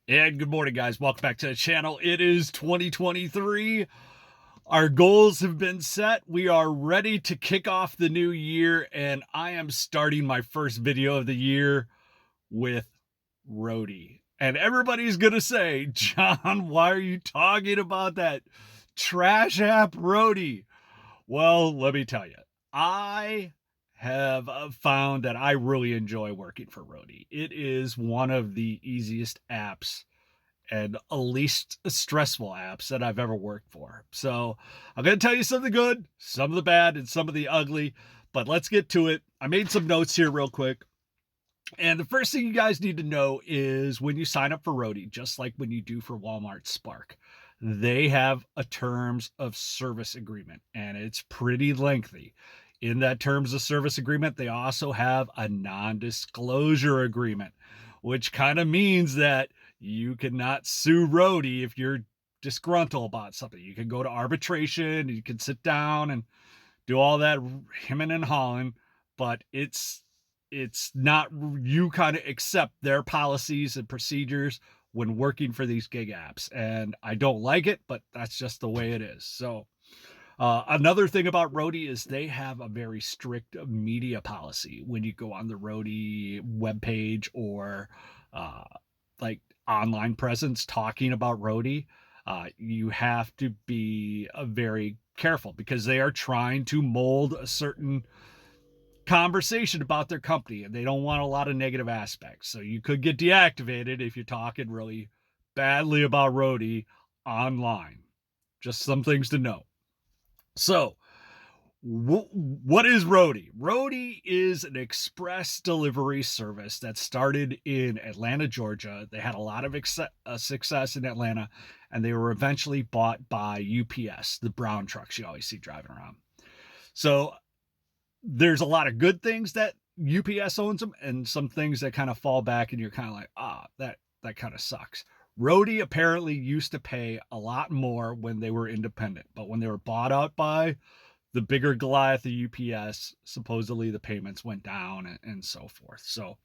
And good morning, guys. Welcome back to the channel. It is 2023. Our goals have been set. We are ready to kick off the new year, and I am starting my first video of the year with Roadie. And everybody's going to say, John, why are you talking about that trash app Roadie? Well, let me tell you, I have found that I really enjoy working for Roadie. It is one of the easiest apps and least stressful apps that I've ever worked for. So I'm going to tell you some of the good, some of the bad, and some of the ugly, but let's get to it. I made some notes here real quick. And the first thing you guys need to know is when you sign up for Roadie, just like when you do for Walmart Spark, they have a terms of service agreement, and it's pretty lengthy. In that terms of service agreement, they also have a non-disclosure agreement, which kind of means that you cannot sue Roadie if you're disgruntled about something. You can go to arbitration, you can sit down and do all that hemming and hawing, but it's not, you kind of accept their policies and procedures when working for these gig apps. And I don't like it, but that's just the way it is. So another thing about Roadie is they have a very strict media policy when you go on the Roadie webpage or uh, like online presence talking about Roadie. You have to be very careful because they are trying to mold a certain conversation about their company and they don't want a lot of negative aspects. So you could get deactivated if you're talking really badly about Roadie online. Just some things to know. So, what is Roadie? Roadie is an express delivery service that started in Atlanta, Georgia. They had a lot of success in Atlanta, and they were eventually bought by UPS, the brown trucks you always see driving around. So there's a lot of good things that UPS owns them, and some things that kind of fall back, and you're kind of like, that kind of sucks. Roadie apparently used to pay a lot more when they were independent, but when they were bought out by the bigger Goliath of UPS, supposedly the payments went down and so forth. So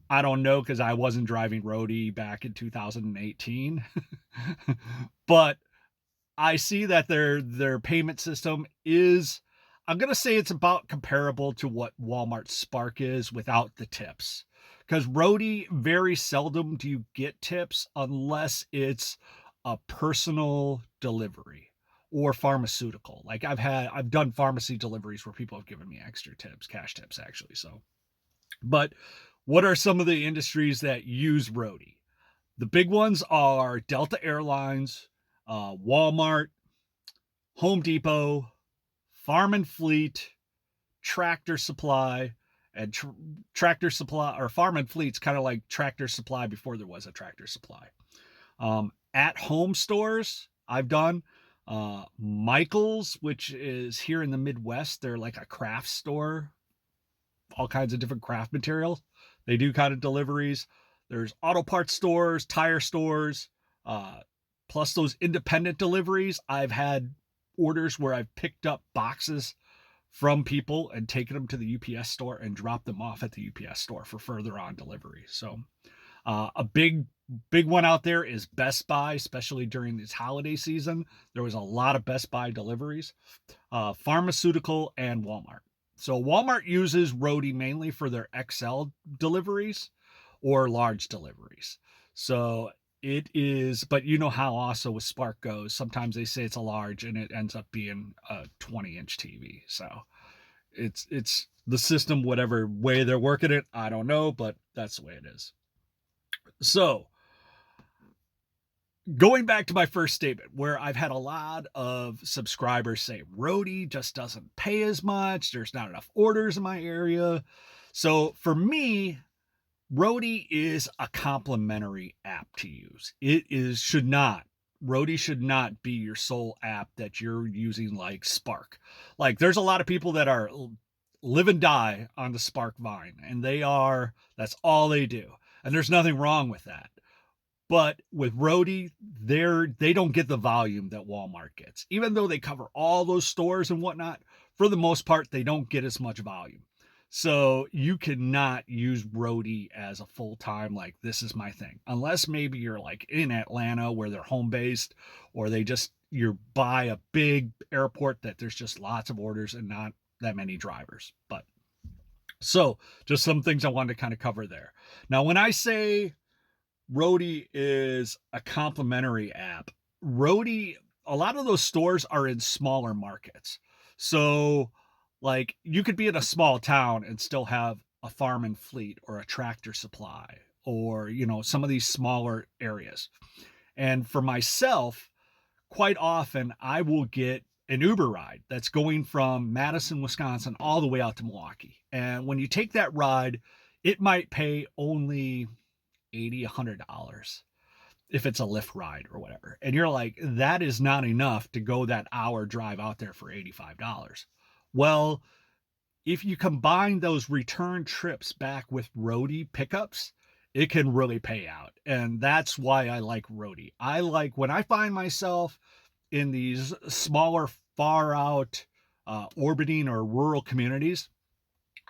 I don't know because I wasn't driving Roadie back in 2018, but I see that their payment system is, I'm gonna say it's about comparable to what Walmart Spark is without the tips. Because Roadie, very seldom do you get tips unless it's a personal delivery or pharmaceutical. Like I've done pharmacy deliveries where people have given me extra tips, cash tips actually. So, but what are some of the industries that use Roadie? The big ones are Delta Airlines, Walmart, Home Depot, Farm and Fleet, Tractor Supply, and Tractor Supply or Farm and Fleet's kind of like Tractor Supply before there was a Tractor Supply. At home stores, I've done Michael's, which is here in the Midwest. They're like a craft store, all kinds of different craft materials. They do kind of deliveries. There's auto parts stores, tire stores, uh, plus those independent deliveries. I've had orders where I've picked up boxes from people and taken them to the UPS store and dropped them off at the UPS store for further on delivery. So a big one out there is Best Buy, especially during this holiday season. There was a lot of Best Buy deliveries, pharmaceutical, and Walmart. So Walmart uses Roadie mainly for their XL deliveries or large deliveries. So it is, but you know how also with Spark goes. Sometimes they say it's a large and it ends up being a 20-inch TV. So it's the system, whatever way they're working it, I don't know, but that's the way it is. So going back to my first statement, where I've had a lot of subscribers say Roadie just doesn't pay as much, there's not enough orders in my area. So for me, Roadie is a complimentary app to use. Roadie should not be your sole app that you're using like Spark. Like there's a lot of people that are live and die on the Spark Vine, and that's all they do. And there's nothing wrong with that. But with Roadie, they don't get the volume that Walmart gets. Even though they cover all those stores and whatnot, for the most part, they don't get as much volume. So you cannot use Roadie as a full-time, like, this is my thing. Unless maybe you're like in Atlanta where they're home based, or you're by a big airport that there's just lots of orders and not that many drivers. But so just some things I wanted to kind of cover there. Now, when I say Roadie is a complimentary app, Roadie, a lot of those stores are in smaller markets. So, like, you could be in a small town and still have a farm and fleet or a tractor supply or, some of these smaller areas. And for myself, quite often I will get an Uber ride that's going from Madison, Wisconsin, all the way out to Milwaukee. And when you take that ride, it might pay only $80, $100 if it's a Lyft ride or whatever. And you're like, that is not enough to go that hour drive out there for $85. Well, if you combine those return trips back with Roadie pickups, it can really pay out. And that's why I like Roadie. I like when I find myself in these smaller, far out, orbiting or rural communities,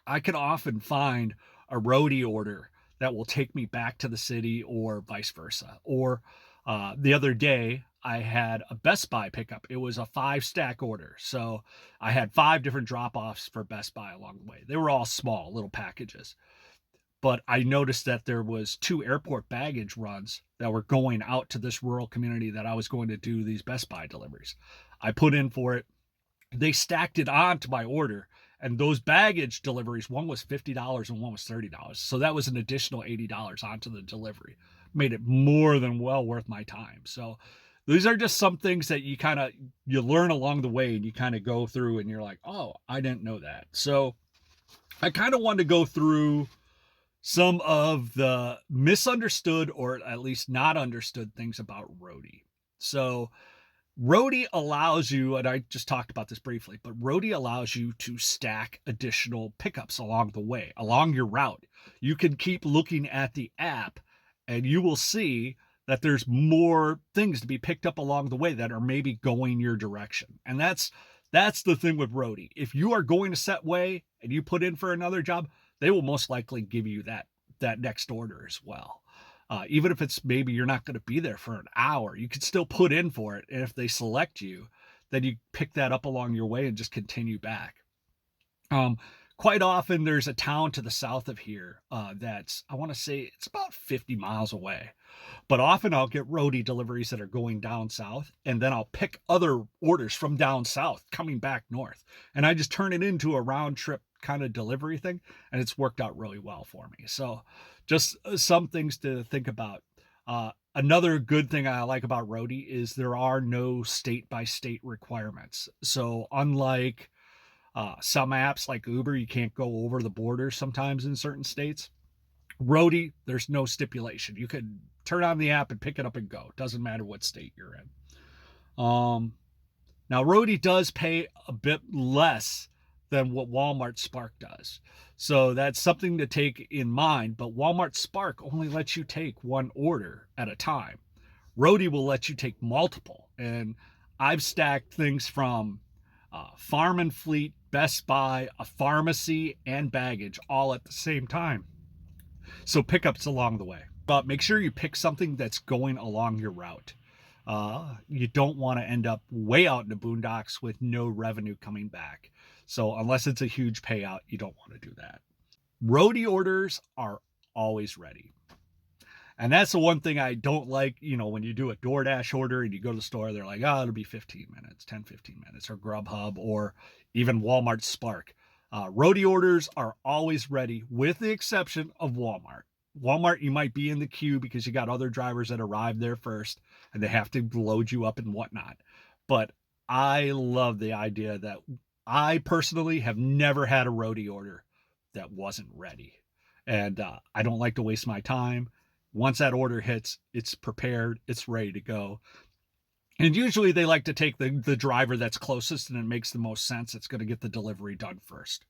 I can often find a Roadie order that will take me back to the city or vice versa. Or the other day, I had a Best Buy pickup. It was a 5-stack order. So I had 5 different drop offs for Best Buy along the way. They were all small little packages. But I noticed that there was 2 airport baggage runs that were going out to this rural community that I was going to do these Best Buy deliveries. I put in for it. They stacked it on to my order. And those baggage deliveries, one was $50 and one was $30. So that was an additional $80 onto the delivery. Made it more than well worth my time. So these are just some things that you learn along the way, and you kind of go through and you're like, oh, I didn't know that. So I kind of wanted to go through some of the misunderstood or at least not understood things about Roadie. So Roadie allows you, and I just talked about this briefly, but Roadie allows you to stack additional pickups along the way, along your route. You can keep looking at the app and you will see that there's more things to be picked up along the way that are maybe going your direction. And that's the thing with Roadie. If you are going a set way and you put in for another job, they will most likely give you that next order as well. Even if it's maybe you're not going to be there for an hour, you can still put in for it. And if they select you, then you pick that up along your way and just continue back. Quite often there's a town to the south of here that's, I want to say it's about 50 miles away. But often I'll get Roadie deliveries that are going down south, and then I'll pick other orders from down south coming back north. And I just turn it into a round trip kind of delivery thing, and it's worked out really well for me. So just some things to think about. Another good thing I like about Roadie is there are no state by state requirements. So unlike some apps like Uber, you can't go over the border sometimes in certain states. Roadie, there's no stipulation. You could turn on the app and pick it up and go. Doesn't matter what state you're in. Now, Roadie does pay a bit less than what Walmart Spark does. So that's something to take in mind. But Walmart Spark only lets you take one order at a time. Roadie will let you take multiple. And I've stacked things from Farm and Fleet, Best Buy, a pharmacy, and baggage all at the same time. So pickups along the way. But make sure you pick something that's going along your route. You don't want to end up way out in the boondocks with no revenue coming back. So unless it's a huge payout, you don't want to do that. Roadie orders are always ready. And that's the one thing I don't like, when you do a DoorDash order and you go to the store, they're like, it'll be 15 minutes, 10, 15 minutes, or Grubhub, or even Walmart Spark. Roadie orders are always ready, with the exception of Walmart. Walmart, you might be in the queue because you got other drivers that arrive there first and they have to load you up and whatnot. But I love the idea that I personally have never had a Roadie order that wasn't ready. And I don't like to waste my time. Once that order hits, it's prepared, it's ready to go. And usually they like to take the driver that's closest and it makes the most sense. It's going to get the delivery done first.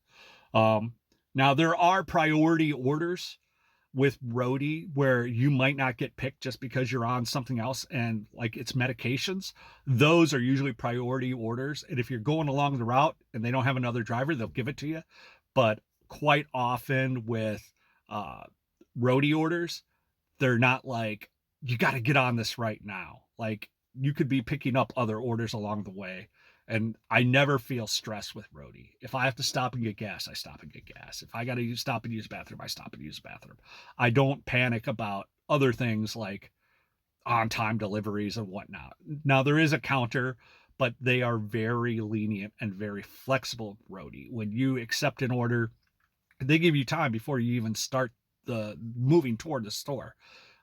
Now, there are priority orders with Roadie where you might not get picked just because you're on something else, and like it's medications. Those are usually priority orders. And if you're going along the route and they don't have another driver, they'll give it to you. But quite often with roadie orders, they're not like, you got to get on this right now. Like, you could be picking up other orders along the way. And I never feel stressed with roadie. If I have to stop and get gas, I stop and get gas. If I got to stop and use the bathroom, I stop and use the bathroom. I don't panic about other things like on-time deliveries and whatnot. Now, there is a counter, but they are very lenient and very flexible, roadie. When you accept an order, they give you time before you even start the moving toward the store.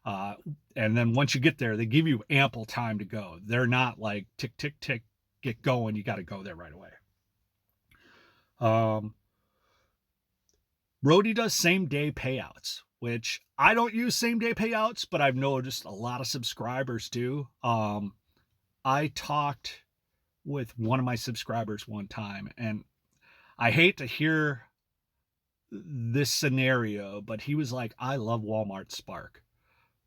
And then once you get there, they give you ample time to go. They're not like tick, tick, tick, get going. You got to go there right away. Roadie does same day payouts, which I don't use same day payouts, but I've noticed a lot of subscribers do. I talked with one of my subscribers one time, and I hate to hear this scenario, but he was like, I love Walmart Spark,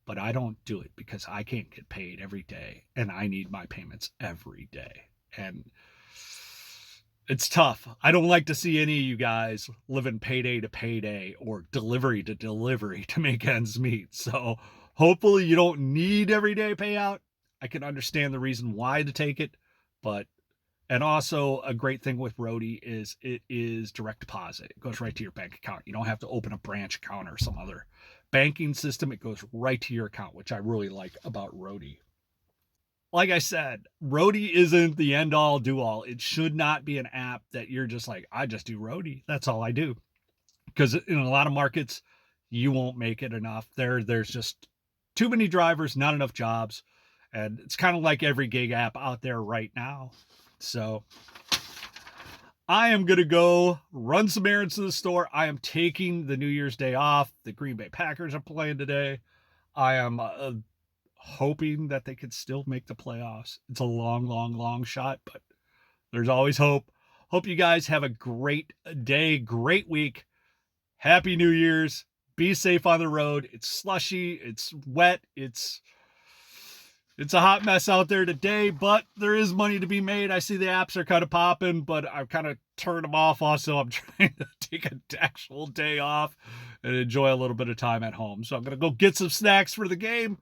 but I don't do it because I can't get paid every day and I need my payments every day. And it's tough. I don't like to see any of you guys living payday to payday or delivery to delivery to make ends meet. So hopefully you don't need everyday payout. I can understand the reason why to take it, but, and also a great thing with Roadie is it is direct deposit. It goes right to your bank account. You don't have to open a branch account or some other banking system. It goes right to your account, which I really like about Roadie. Like I said, Roadie isn't the end all do all. It should not be an app that you're just like, I just do Roadie. That's all I do. Because in a lot of markets, you won't make it enough. There's just too many drivers, not enough jobs. And it's kind of like every gig app out there right now. So I am going to go run some errands to the store. I am taking the New Year's Day off. The Green Bay Packers are playing today. I am hoping that they could still make the playoffs. It's a long, long, long shot, but there's always hope. Hope you guys have a great day, great week. Happy New Year's. Be safe on the road. It's slushy. It's wet. It's a hot mess out there today, but there is money to be made. I see the apps are kind of popping, but I've kind of turned them off also. I'm trying to take an actual day off and enjoy a little bit of time at home. So I'm going to go get some snacks for the game.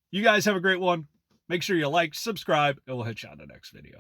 You guys have a great one. Make sure you like, subscribe, and we'll hit you on the next video.